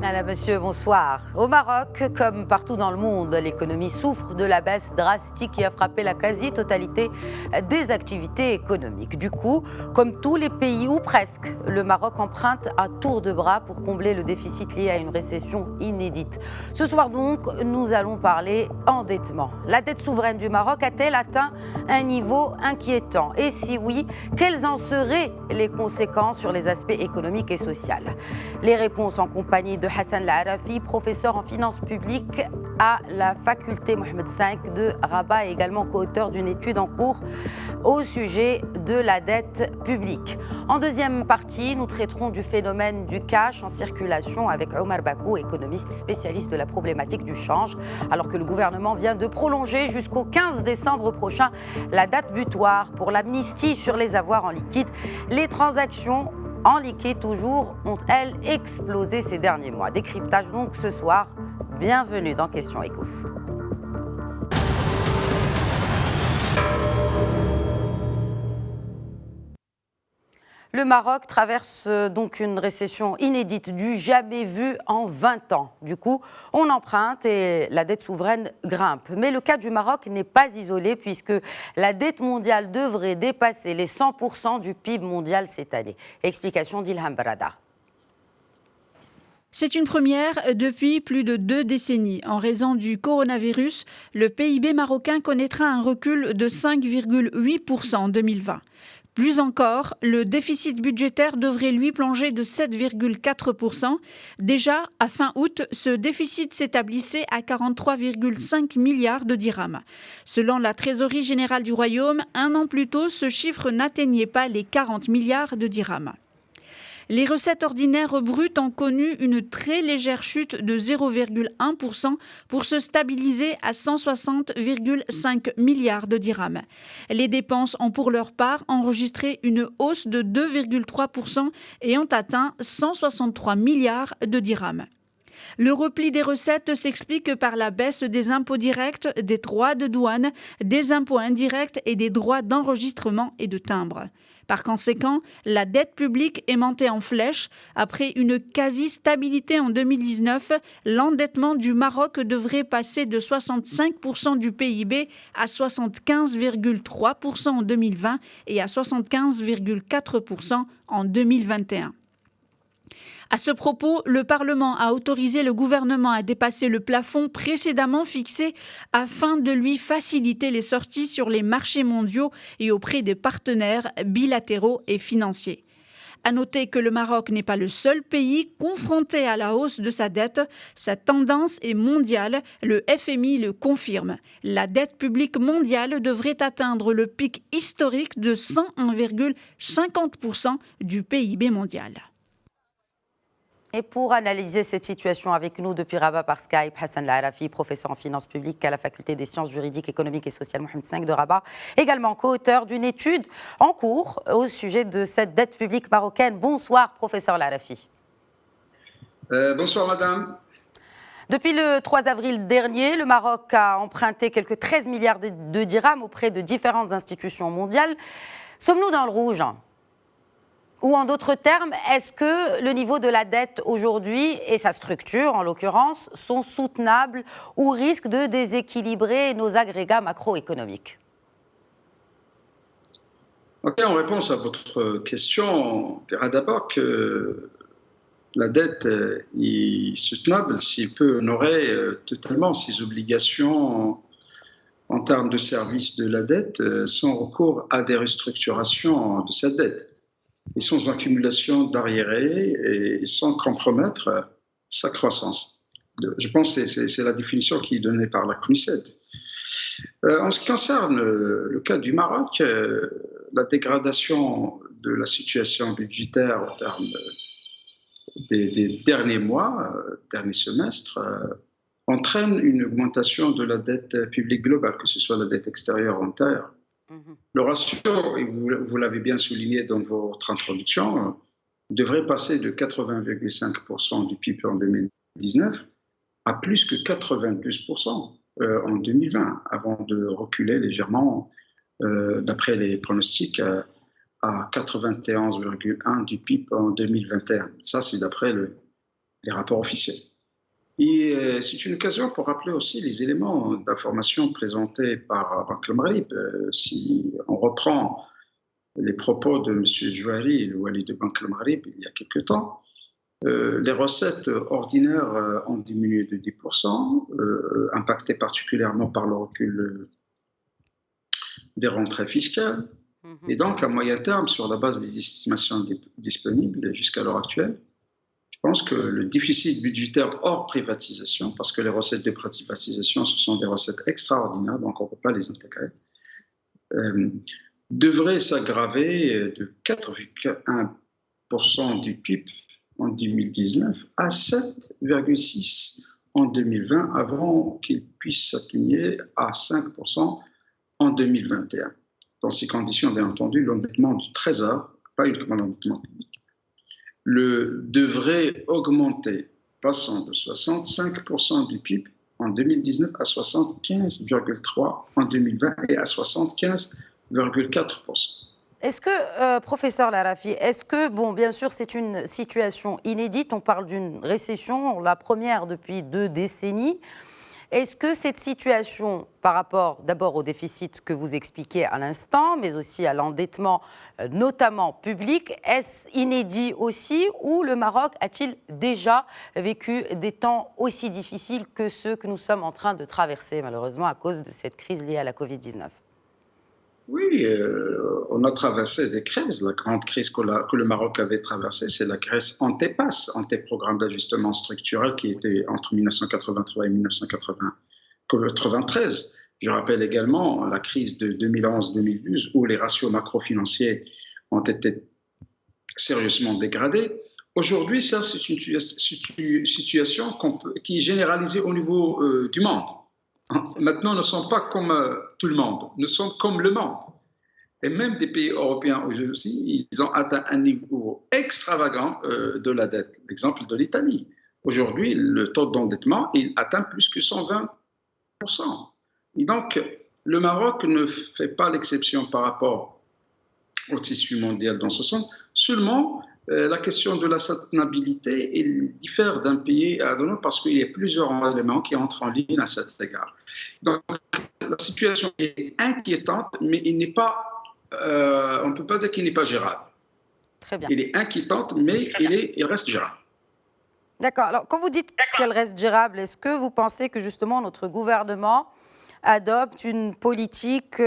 Madame, monsieur, bonsoir. Au Maroc, comme partout dans le monde, l'économie souffre de la baisse drastique qui a frappé la quasi-totalité des activités économiques. Du coup, comme tous les pays, ou presque, le Maroc emprunte à tour de bras pour combler le déficit lié à une récession inédite. Ce soir donc, nous allons parler endettement. La dette souveraine du Maroc a-t-elle atteint un niveau inquiétant? Et si oui, quelles en seraient les conséquences sur les aspects économiques et sociaux? Les réponses en compagnie de Hassan Al-Arafi, professeur en finances publiques à la faculté Mohamed V de Rabat et également co-auteur d'une étude en cours au sujet de la dette publique. En deuxième partie, nous traiterons du phénomène du cash en circulation avec Omar Bakou, économiste spécialiste de la problématique du change, alors que le gouvernement vient de prolonger jusqu'au 15 décembre prochain la date butoir pour l'amnistie sur les avoirs en liquide. Les transactions en liquide toujours ont-elles explosé ces derniers mois? Décryptage donc ce soir. Bienvenue dans Question Éco. Le Maroc traverse donc une récession inédite du jamais vu en 20 ans. Du coup, on emprunte et la dette souveraine grimpe. Mais le cas du Maroc n'est pas isolé puisque la dette mondiale devrait dépasser les 100% du PIB mondial cette année. Explication d'Ilham Barada. C'est une première depuis plus de 2 décennies. En raison du coronavirus, le PIB marocain connaîtra un recul de 5,8% en 2020. Plus encore, le déficit budgétaire devrait lui plonger de 7,4%. Déjà, à fin août, ce déficit s'établissait à 43,5 milliards de dirhams. Selon la Trésorerie générale du Royaume, un an plus tôt, ce chiffre n'atteignait pas les 40 milliards de dirhams. Les recettes ordinaires brutes ont connu une très légère chute de 0,1% pour se stabiliser à 160,5 milliards de dirhams. Les dépenses ont pour leur part enregistré une hausse de 2,3% et ont atteint 163 milliards de dirhams. Le repli des recettes s'explique par la baisse des impôts directs, des droits de douane, des impôts indirects et des droits d'enregistrement et de timbre. Par conséquent, la dette publique est montée en flèche. Après une quasi-stabilité en 2019, l'endettement du Maroc devrait passer de 65% du PIB à 75,3% en 2020 et à 75,4% en 2021. À ce propos, le Parlement a autorisé le gouvernement à dépasser le plafond précédemment fixé afin de lui faciliter les sorties sur les marchés mondiaux et auprès des partenaires bilatéraux et financiers. À noter que le Maroc n'est pas le seul pays confronté à la hausse de sa dette. Sa tendance est mondiale, le FMI le confirme. La dette publique mondiale devrait atteindre le pic historique de 101,50% du PIB mondial. Et pour analyser cette situation avec nous depuis Rabat par Skype, Hassan Al-Arafi, professeur en finances publiques à la faculté des sciences juridiques, économiques et sociales Mohamed V de Rabat, également co-auteur d'une étude en cours au sujet de cette dette publique marocaine. Bonsoir, professeur Al-Arafi. Bonsoir, madame. Depuis le 3 avril dernier, le Maroc a emprunté quelques 13 milliards de dirhams auprès de différentes institutions mondiales. Sommes-nous dans le rouge ? Ou en d'autres termes, est-ce que le niveau de la dette aujourd'hui et sa structure, en l'occurrence, sont soutenables ou risquent de déséquilibrer nos agrégats macroéconomiques? Ok, en réponse à votre question, on dira d'abord que la dette est soutenable s'il peut honorer totalement ses obligations en termes de service de la dette sans recours à des restructurations de cette dette, et sans accumulation d'arriérés et sans compromettre sa croissance. Je pense que c'est la définition qui est donnée par la CNUSED. En ce qui concerne le cas du Maroc, la dégradation de la situation budgétaire en termes des derniers mois, derniers semestres, entraîne une augmentation de la dette publique globale, que ce soit la dette extérieure ou intérieure. Le ratio, et vous l'avez bien souligné dans votre introduction, devrait passer de 80,5% du PIB en 2019 à plus que 92% en 2020, avant de reculer légèrement, d'après les pronostics, à 91,1% du PIB en 2021. Ça, c'est d'après les rapports officiels. Et c'est une occasion pour rappeler aussi les éléments d'information présentés par Banque Le Maghreb. Si on reprend les propos de M. Jouari, le wali de Banque Le Maghreb, il y a quelque temps, les recettes ordinaires ont diminué de 10%, impactées particulièrement par le recul des rentrées fiscales. Et donc, à moyen terme, sur la base des estimations disponibles jusqu'à l'heure actuelle, je pense que le déficit budgétaire hors privatisation, parce que les recettes de privatisation, ce sont des recettes extraordinaires, donc on ne peut pas les intégrer, devrait s'aggraver de 4,1% du PIB en 2019 à 7,6% en 2020, avant qu'il puisse s'atteindre à 5% en 2021. Dans ces conditions, bien entendu, l'endettement du Trésor, pas uniquement l'endettement public, devrait augmenter, passant de 65% du PIB en 2019 à 75,3% en 2020 et à 75,4%. Est-ce que, professeur Larafi, est-ce que, bon, bien sûr, c'est une situation inédite, on parle d'une récession, la première depuis 2 décennies. Est-ce que cette situation, par rapport d'abord au déficit que vous expliquez à l'instant, mais aussi à l'endettement, notamment public, est-ce inédit aussi, ou le Maroc a-t-il déjà vécu des temps aussi difficiles que ceux que nous sommes en train de traverser, malheureusement, à cause de cette crise liée à la Covid-19 ? Oui, on a traversé des crises. La grande crise que le Maroc avait traversée, c'est la crise antépasse, anté-programme d'ajustement structurel qui était entre 1983 et 1993. Je rappelle également la crise de 2011-2012 où les ratios macrofinanciers ont été sérieusement dégradés. Aujourd'hui, ça, c'est une situation qui est généralisée au niveau du monde. Maintenant, nous ne sommes pas comme tout le monde, nous sommes comme le monde. Et même des pays européens aujourd'hui, ils ont atteint un niveau extravagant de la dette. L'exemple de l'Italie. Aujourd'hui, le taux d'endettement, il atteint plus que 120%. Et donc, le Maroc ne fait pas l'exception par rapport au tissu mondial dans ce sens. Seulement, la question de la soutenabilité elle diffère d'un pays à l'autre parce qu'il y a plusieurs éléments qui entrent en ligne à cet égard. Donc, la situation est inquiétante, mais on ne peut pas dire qu'il n'est pas gérable. Très bien. Il est inquiétante, mais il reste gérable. D'accord. Alors, quand vous dites qu'elle reste gérable, est-ce que vous pensez que justement notre gouvernement adopte une politique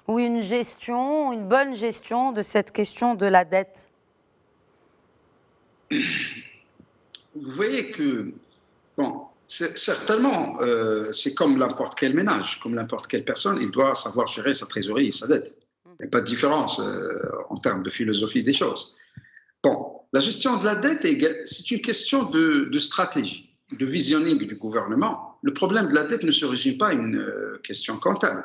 ou une gestion, une bonne gestion de cette question de la dette ? Vous voyez que, bon, certainement, c'est comme n'importe quel ménage, comme n'importe quelle personne, il doit savoir gérer sa trésorerie et sa dette. Il n'y a pas de différence en termes de philosophie des choses. Bon, la gestion de la dette, c'est une question de stratégie, de visionning du gouvernement. Le problème de la dette ne se résume pas à une question comptable.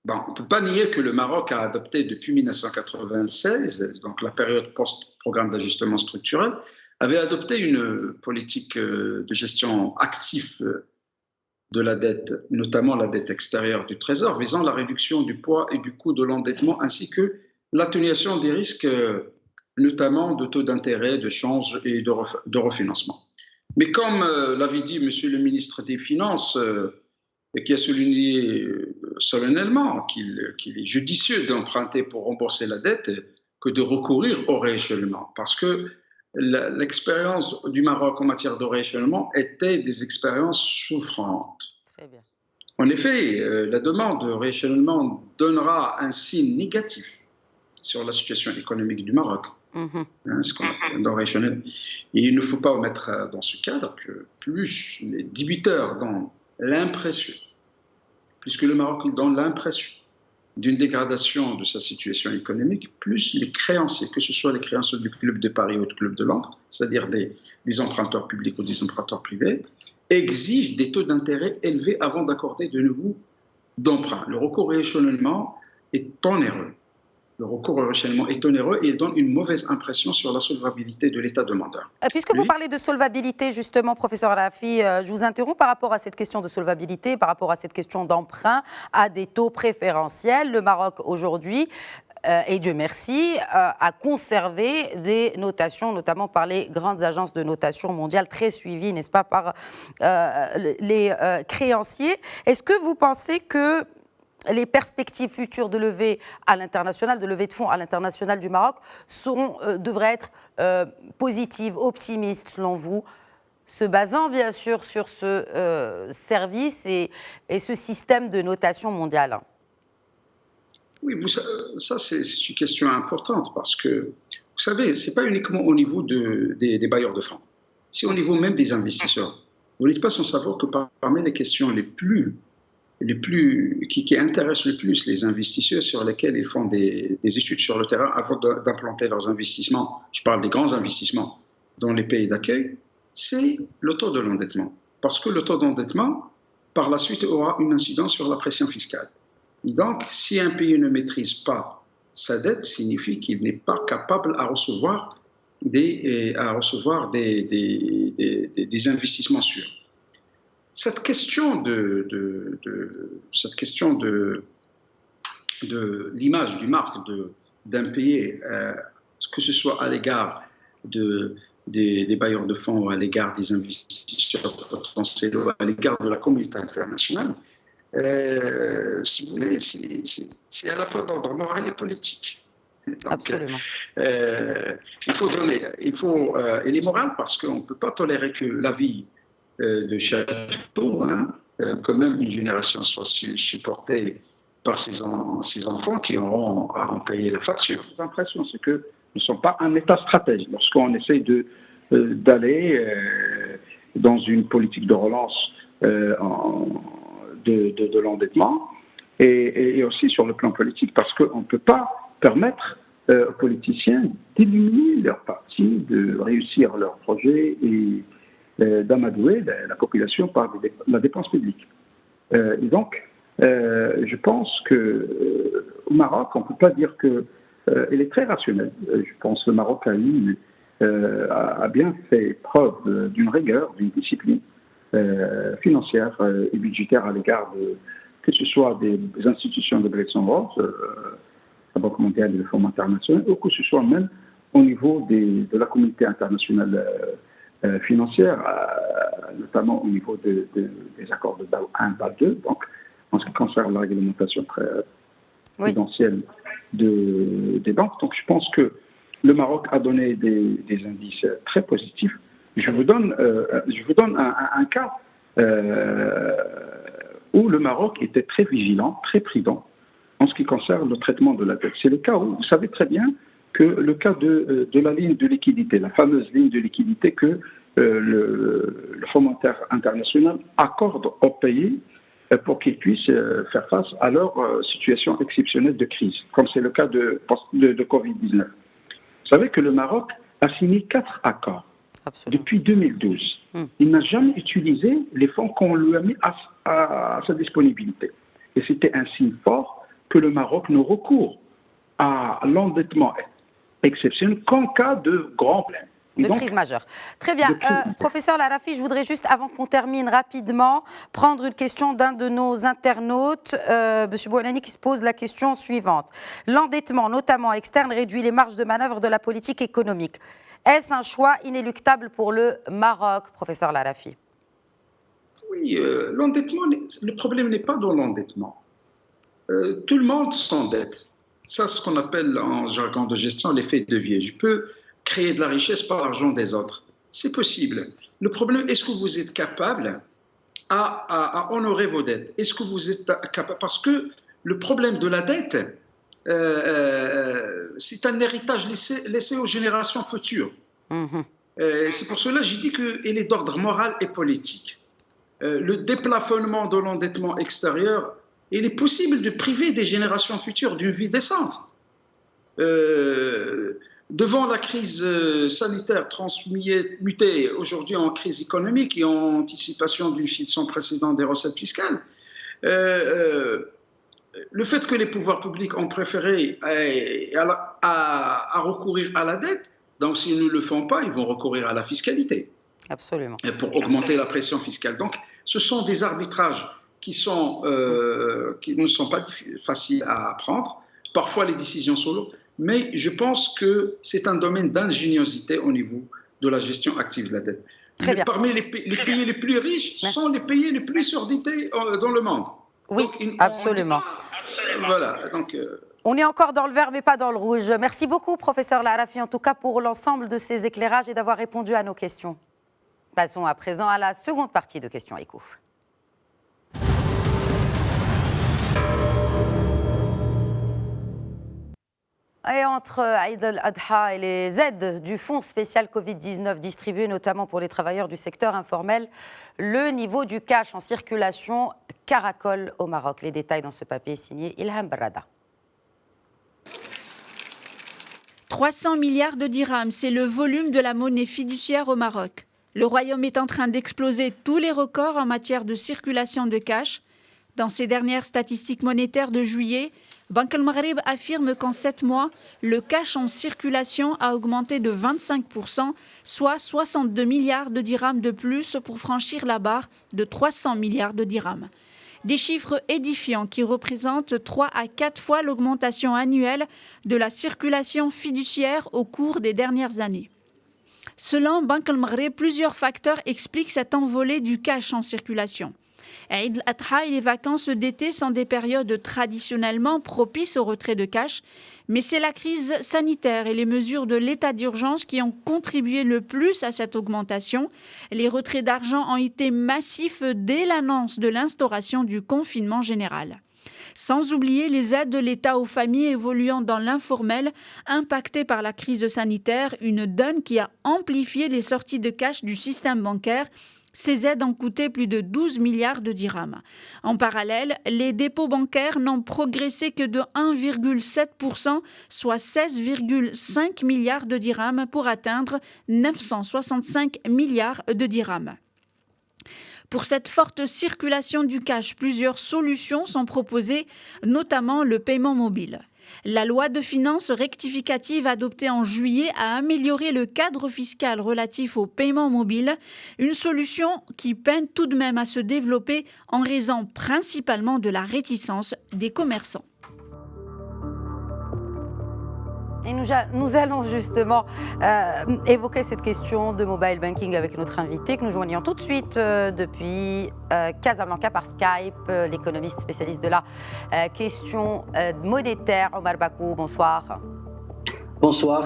Bon, on ne peut pas nier que le Maroc a adopté depuis 1996, donc la période post-programme d'ajustement structurel, avait adopté une politique de gestion active de la dette, notamment la dette extérieure du Trésor, visant la réduction du poids et du coût de l'endettement, ainsi que l'atténuation des risques, notamment de taux d'intérêt, de change et de refinancement. Mais comme l'avait dit M. le ministre des Finances, et qui a souligné solennellement qu'il est judicieux d'emprunter pour rembourser la dette que de recourir au rééchelonnement. Parce que l'expérience du Maroc en matière de rééchelonnement était des expériences souffrantes. Très bien. En effet, la demande de rééchelonnement donnera un signe négatif sur la situation économique du Maroc. Ce qu'on appelle dans rééchelonnement. Et il ne faut pas omettre dans ce cadre que plus les débiteurs dans l'impression, puisque le Maroc donne l'impression d'une dégradation de sa situation économique, plus les créanciers, que ce soit les créanciers du Club de Paris ou du Club de Londres, c'est-à-dire des emprunteurs publics ou des emprunteurs privés, exigent des taux d'intérêt élevés avant d'accorder de nouveaux emprunts. Le recours au rééchelonnement est onéreux. Le recours au rééchelonnement est onéreux et il donne une mauvaise impression sur la solvabilité de l'État demandeur. Puisque vous parlez de solvabilité, justement, professeur Larafi, je vous interromps par rapport à cette question de solvabilité, par rapport à cette question d'emprunt à des taux préférentiels. Le Maroc, aujourd'hui, et Dieu merci, a conservé des notations, notamment par les grandes agences de notation mondiales, très suivies, n'est-ce pas, par les créanciers. Est-ce que vous pensez que les perspectives futures de levée à l'international, de levée de fonds à l'international du Maroc, devraient être positives, optimistes, selon vous, se basant bien sûr sur ce service et ce système de notation mondiale? Oui, ça c'est une question importante parce que, vous savez, ce n'est pas uniquement au niveau des bailleurs de fonds, c'est au niveau même des investisseurs. Vous n'êtes pas sans savoir que parmi les questions qui intéressent le plus les investisseurs, sur lesquels ils font des études sur le terrain avant d'implanter leurs investissements, je parle des grands investissements dans les pays d'accueil, c'est le taux de l'endettement. Parce que le taux d'endettement, par la suite, aura une incidence sur la pression fiscale. Et donc, si un pays ne maîtrise pas sa dette, signifie qu'il n'est pas capable à recevoir des investissements sûrs. Cette question de l'image du marque d'un pays, que ce soit à l'égard des bailleurs de fonds, à l'égard des investisseurs potentiels, à l'égard de la communauté internationale, si vous voulez, c'est à la fois d'ordre moral et politique. Donc, absolument. Il est moral parce qu'on ne peut pas tolérer que la vie de chaque jour, quand même une génération soit supportée par ses enfants qui auront à en payer la facture. L'impression, c'est que nous ne sommes pas un État stratège. Lorsqu'on essaie d'aller dans une politique de relance de l'endettement, et aussi sur le plan politique, parce qu'on ne peut pas permettre aux politiciens d'éliminer leur parti, de réussir leur projet et d'amadouer la population par la dépense publique. Et donc, je pense qu'au Maroc, on ne peut pas dire qu'elle est très rationnelle. Je pense que le Maroc a bien fait preuve d'une rigueur, d'une discipline financière et budgétaire à l'égard que ce soit des institutions de Bretton Woods, la Banque mondiale et le Fonds international, ou que ce soit même au niveau de la communauté internationale financière, notamment au niveau des accords de BAL 1 et BAL 2, donc en ce qui concerne la réglementation prudentielle des banques. Donc je pense que le Maroc a donné des indices très positifs. Je vous donne un cas où le Maroc était très vigilant, très prudent en ce qui concerne le traitement de la dette. C'est le cas où vous savez très bien que le cas de la ligne de liquidité, la fameuse ligne de liquidité que le Fonds monétaire international accorde aux pays pour qu'ils puissent faire face à leur situation exceptionnelle de crise, comme c'est le cas de Covid-19. Vous savez que le Maroc a signé 4 accords. Absolument. Depuis 2012. Il n'a jamais utilisé les fonds qu'on lui a mis à sa disponibilité. Et c'était un signe fort que le Maroc ne recourt à l'endettement exceptionnel qu'en cas de grand problème. De crise majeure. Très bien. Professeur Larafi, je voudrais juste, avant qu'on termine rapidement, prendre une question d'un de nos internautes, M. Bouanani, qui se pose la question suivante. L'endettement, notamment externe, réduit les marges de manœuvre de la politique économique. Est-ce un choix inéluctable pour le Maroc, professeur Larafi? Oui, l'endettement, le problème n'est pas dans l'endettement. Tout le monde s'endette. Ça, c'est ce qu'on appelle en jargon de gestion l'effet de levier. Je peux créer de la richesse par l'argent des autres. C'est possible. Le problème, est-ce que vous êtes capable à honorer vos dettes? Est-ce que vous êtes capable? Parce que le problème de la dette, c'est un héritage laissé aux générations futures. C'est pour cela que j'ai dit qu'elle est d'ordre moral et politique. Le déplafonnement de l'endettement extérieur, il est possible de priver des générations futures d'une vie décente. Devant la crise sanitaire transmutée aujourd'hui en crise économique et en anticipation d'une chute sans précédent des recettes fiscales, le fait que les pouvoirs publics ont préféré à recourir à la dette, donc s'ils ne le font pas, ils vont recourir à la fiscalité. Absolument. Pour augmenter la pression fiscale. Donc, ce sont des arbitrages qui ne sont pas faciles à prendre. parfois les décisions sont lourdes, mais je pense que c'est un domaine d'ingéniosité au niveau de la gestion active de la dette. Parmi les pays les plus riches sont les pays les plus surendettés dans le monde. Oui, donc, absolument. Voilà, donc... On est encore dans le vert, mais pas dans le rouge. Merci beaucoup, professeur Larafi, en tout cas pour l'ensemble de ces éclairages et d'avoir répondu à nos questions. Passons à présent à la seconde partie de Questions Éco. Et entre Eid al-Adha et les aides du fonds spécial Covid-19 distribuées notamment pour les travailleurs du secteur informel, le niveau du cash en circulation caracole au Maroc. Les détails dans ce papier signé Ilham Barada. 300 milliards de dirhams, c'est le volume de la monnaie fiduciaire au Maroc. Le royaume est en train d'exploser tous les records en matière de circulation de cash. Dans ses dernières statistiques monétaires de juillet, Banque El Maghreb affirme qu'en 7 mois, le cash en circulation a augmenté de 25%, soit 62 milliards de dirhams de plus pour franchir la barre de 300 milliards de dirhams. Des chiffres édifiants qui représentent 3 à 4 fois l'augmentation annuelle de la circulation fiduciaire au cours des dernières années. Selon Banque El Maghreb, plusieurs facteurs expliquent cette envolée du cash en circulation. Eid al-Adha et les vacances d'été sont des périodes traditionnellement propices au retrait de cash, mais c'est la crise sanitaire et les mesures de l'état d'urgence qui ont contribué le plus à cette augmentation. Les retraits d'argent ont été massifs dès l'annonce de l'instauration du confinement général. Sans oublier les aides de l'État aux familles évoluant dans l'informel, impactées par la crise sanitaire, une donne qui a amplifié les sorties de cash du système bancaire. Ces aides ont coûté plus de 12 milliards de dirhams. En parallèle, les dépôts bancaires n'ont progressé que de 1,7%, soit 16,5 milliards de dirhams pour atteindre 965 milliards de dirhams. Pour cette forte circulation du cash, plusieurs solutions sont proposées, notamment le paiement mobile. La loi de finances rectificative adoptée en juillet a amélioré le cadre fiscal relatif au paiement mobile, une solution qui peine tout de même à se développer en raison principalement de la réticence des commerçants. Et nous allons justement évoquer cette question de mobile banking avec notre invité que nous joignons tout de suite depuis Casablanca par Skype, l'économiste spécialiste de la question monétaire, Omar Bakou. Bonsoir. Bonsoir.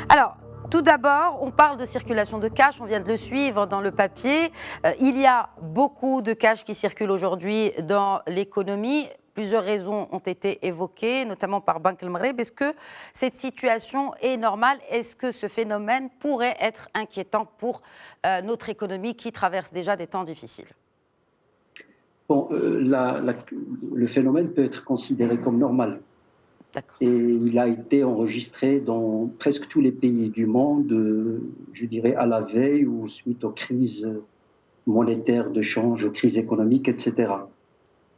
Alors, tout d'abord, on parle de circulation de cash, on vient de le suivre dans le papier. Il y a beaucoup de cash qui circule aujourd'hui dans l'économie. Plusieurs raisons ont été évoquées, notamment par Banque El Maghreb. Est-ce que cette situation est normale? Est-ce que ce phénomène pourrait être inquiétant pour notre économie qui traverse déjà des temps difficiles? Bon, le phénomène peut être considéré comme normal. Et il a été enregistré dans presque tous les pays du monde, je dirais à la veille ou suite aux crises monétaires de change, aux crises économiques, etc.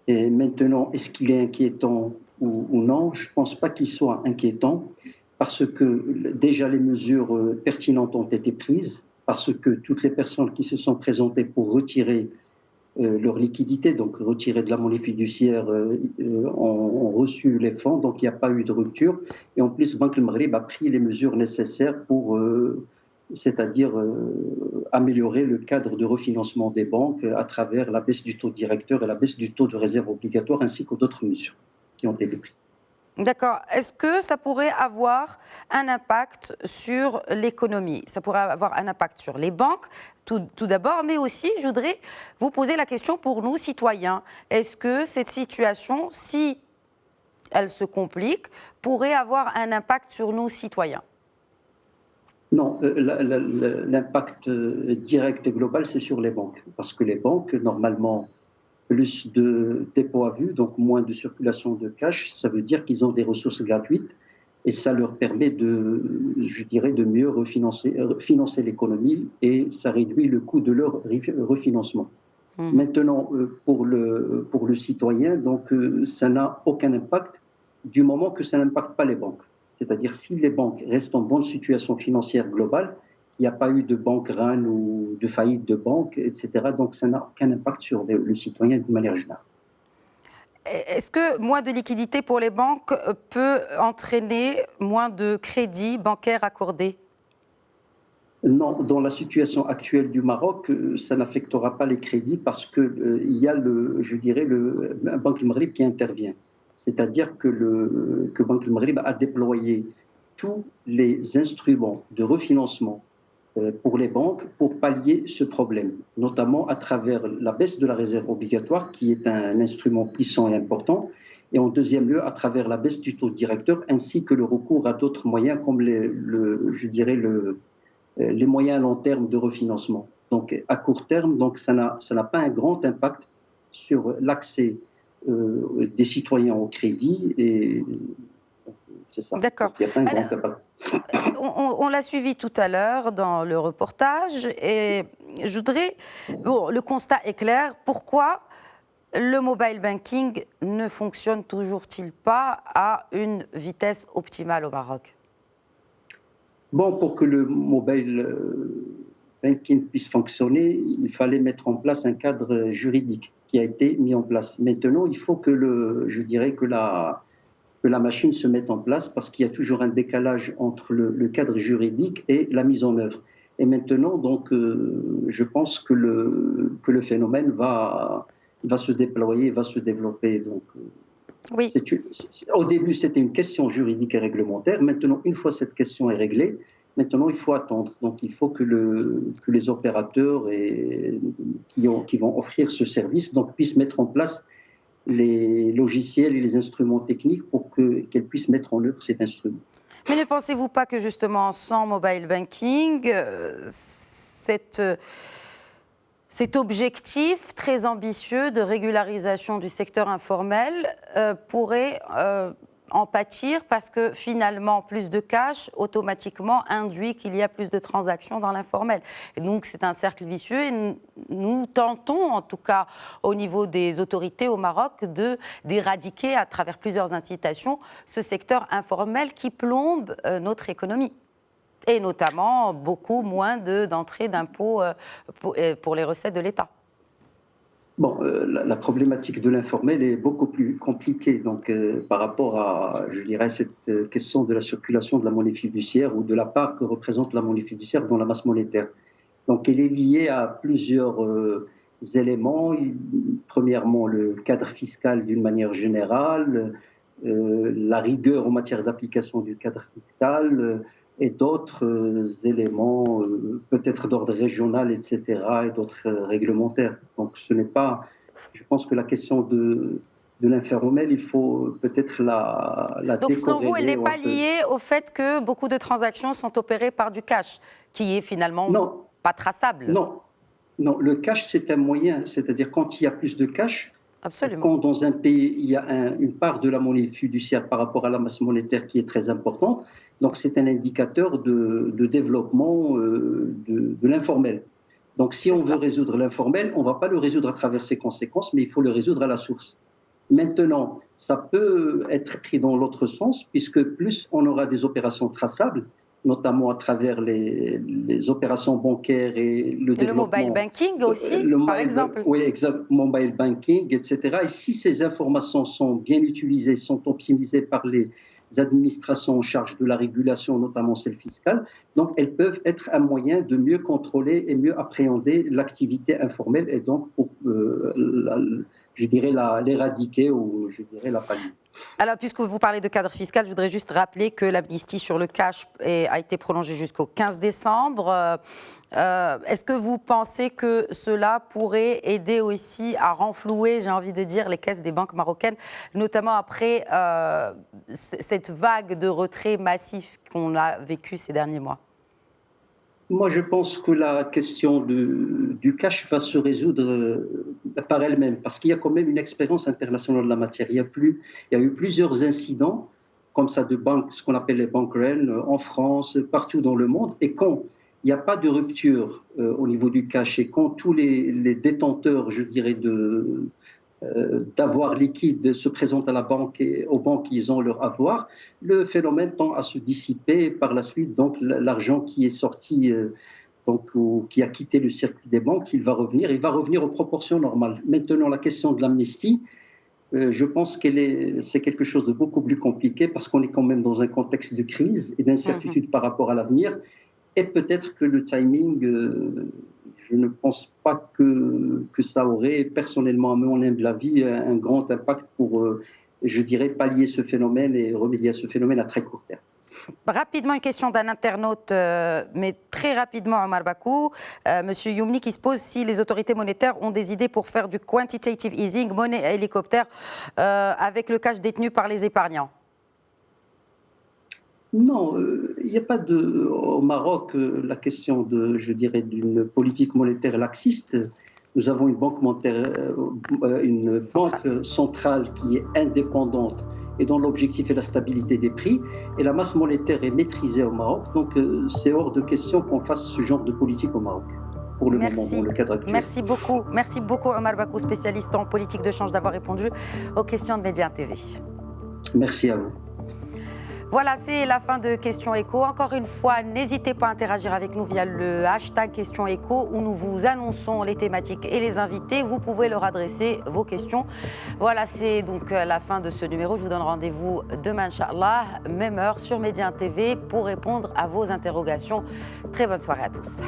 Et maintenant, est-ce qu'il est inquiétant ou non? Je ne pense pas qu'il soit inquiétant parce que déjà les mesures pertinentes ont été prises, parce que toutes les personnes qui se sont présentées pour retirer leur liquidité, donc retirer de la monnaie fiduciaire, ont reçu les fonds, donc il n'y a pas eu de rupture. Et en plus, Banque El Maghreb a pris les mesures nécessaires pour... c'est-à-dire améliorer le cadre de refinancement des banques à travers la baisse du taux directeur et la baisse du taux de réserve obligatoire, ainsi que d'autres mesures qui ont été prises. D'accord. Est-ce que ça pourrait avoir un impact sur l'économie? Ça pourrait avoir un impact sur les banques, tout d'abord, mais aussi, je voudrais vous poser la question pour nous, citoyens. Est-ce que cette situation, si elle se complique, pourrait avoir un impact sur nous, citoyens? Non, l'impact direct et global, c'est sur les banques. Parce que les banques, normalement, plus de dépôts à vue, donc moins de circulation de cash, ça veut dire qu'ils ont des ressources gratuites et ça leur permet de mieux financer l'économie et ça réduit le coût de leur refinancement. Maintenant, pour le citoyen, donc, ça n'a aucun impact du moment que ça n'impacte pas les banques. C'est-à-dire si les banques restent en bonne situation financière globale, il n'y a pas eu de banque run ou de faillite de banque, etc. Donc ça n'a aucun impact sur le citoyen de manière générale. Est-ce que moins de liquidités pour les banques peut entraîner moins de crédits bancaires accordés? Non, dans la situation actuelle du Maroc, ça n'affectera pas les crédits parce que il y a je dirais Banque al-Maghrib qui intervient. C'est-à-dire que Banque al-Maghrib a déployé tous les instruments de refinancement pour les banques pour pallier ce problème, notamment à travers la baisse de la réserve obligatoire, qui est un instrument puissant et important, et en deuxième lieu, à travers la baisse du taux directeur, ainsi que le recours à d'autres moyens comme les moyens à long terme de refinancement. Donc, à court terme, donc, ça n'a pas un grand impact sur l'accès des citoyens au crédit, et c'est ça. D'accord. Il n'y a pas un grand impact. On l'a suivi tout à l'heure dans le reportage, et je voudrais... Bon, le constat est clair. Pourquoi le mobile banking ne fonctionne toujours-il pas à une vitesse optimale au Maroc? Bon, pour que le mobile banking puisse fonctionner, il fallait mettre en place un cadre juridique qui a été mis en place. Maintenant, il faut que la machine se mette en place parce qu'il y a toujours un décalage entre le cadre juridique et la mise en œuvre. Et maintenant, donc, je pense que le phénomène va se déployer, va se développer. Donc, oui. Au début, c'était une question juridique et réglementaire. Maintenant, une fois cette question est réglée, maintenant, il faut attendre. Donc, il faut que les opérateurs qui vont offrir ce service donc, puissent mettre en place les logiciels et les instruments techniques pour qu'elles puissent mettre en œuvre cet instrument. Mais ne pensez-vous pas que justement, sans mobile banking, cet objectif très ambitieux de régularisation du secteur informel pourrait en pâtir parce que finalement, plus de cash automatiquement induit qu'il y a plus de transactions dans l'informel. Et donc, c'est un cercle vicieux et nous tentons, en tout cas au niveau des autorités au Maroc, d'éradiquer à travers plusieurs incitations ce secteur informel qui plombe notre économie. Et notamment beaucoup moins d'entrées d'impôts pour les recettes de l'État. Bon, la problématique de l'informel est beaucoup plus compliquée donc, par rapport à, je dirais, cette question de la circulation de la monnaie fiduciaire ou de la part que représente la monnaie fiduciaire dans la masse monétaire. Donc, elle est liée à plusieurs éléments. Premièrement, le cadre fiscal d'une manière générale, la rigueur en matière d'application du cadre fiscal, et d'autres éléments, peut-être d'ordre régional, etc., et d'autres réglementaires. Donc, ce n'est pas... Je pense que la question de l'informel, il faut peut-être la Donc, selon vous, elle n'est pas liée au fait que beaucoup de transactions sont opérées par du cash, qui est finalement pas traçable? Non, le cash, c'est un moyen. C'est-à-dire, quand il y a plus de cash, absolument. Quand dans un pays, il y a une part de la monnaie fiduciaire par rapport à la masse monétaire qui est très importante, donc c'est un indicateur de développement de l'informel. Donc si on veut résoudre l'informel, on ne va pas le résoudre à travers ses conséquences, mais il faut le résoudre à la source. Maintenant, ça peut être pris dans l'autre sens, puisque plus on aura des opérations traçables, notamment à travers les opérations bancaires et le développement. Le mobile banking aussi, par exemple. Oui, exact, mobile banking, etc. Et si ces informations sont bien utilisées, sont optimisées par les administrations en charge de la régulation, notamment celle fiscale, donc elles peuvent être un moyen de mieux contrôler et mieux appréhender l'activité informelle et donc, je dirais, l'éradiquer ou je dirais la pallier. Alors, puisque vous parlez de cadre fiscal, je voudrais juste rappeler que l'amnistie sur le cash a été prolongée jusqu'au 15 décembre. Est-ce que vous pensez que cela pourrait aider aussi à renflouer, j'ai envie de dire, les caisses des banques marocaines, notamment après cette vague de retrait massif qu'on a vécue ces derniers mois? Moi, je pense que la question du cash va se résoudre par elle-même, parce qu'il y a quand même une expérience internationale de la matière. Il y a eu plusieurs incidents comme ça de banques, ce qu'on appelle les bank runs, en France, partout dans le monde, et quand il n'y a pas de rupture au niveau du cash, et quand tous les détenteurs, je dirais, d'avoir liquide se présentent à la banque et aux banques, ils ont leur avoir, le phénomène tend à se dissiper par la suite. Donc l'argent qui est sorti, ou qui a quitté le circuit des banques, il va revenir aux proportions normales. Maintenant, la question de l'amnistie, Je pense c'est quelque chose de beaucoup plus compliqué parce qu'on est quand même dans un contexte de crise et d'incertitude par rapport à l'avenir. Et peut-être que le timing, je ne pense pas que ça aurait, personnellement, à mon humble avis, un grand impact pour, je dirais, pallier ce phénomène et remédier à ce phénomène à très court terme. Rapidement, une question d'un internaute, mais très rapidement, Omar Bakou. Monsieur Youmni qui se pose si les autorités monétaires ont des idées pour faire du quantitative easing, monnaie et hélicoptère, avec le cash détenu par les épargnants. Non, il n'y a pas au Maroc la question je dirais, d'une politique monétaire laxiste. Nous avons une banque centrale qui est indépendante et dont l'objectif est la stabilité des prix. Et la masse monétaire est maîtrisée au Maroc. Donc, c'est hors de question qu'on fasse ce genre de politique au Maroc, pour le moment, dans le cadre actuel. Merci beaucoup, Omar Bakou, spécialiste en politique de change, d'avoir répondu aux questions de Média TV. Merci à vous. Voilà, c'est la fin de Questions Écho. Encore une fois, n'hésitez pas à interagir avec nous via le hashtag Questions Écho où nous vous annonçons les thématiques et les invités. Vous pouvez leur adresser vos questions. Voilà, c'est donc la fin de ce numéro. Je vous donne rendez-vous demain, Inch'Allah, même heure sur Média TV pour répondre à vos interrogations. Très bonne soirée à tous.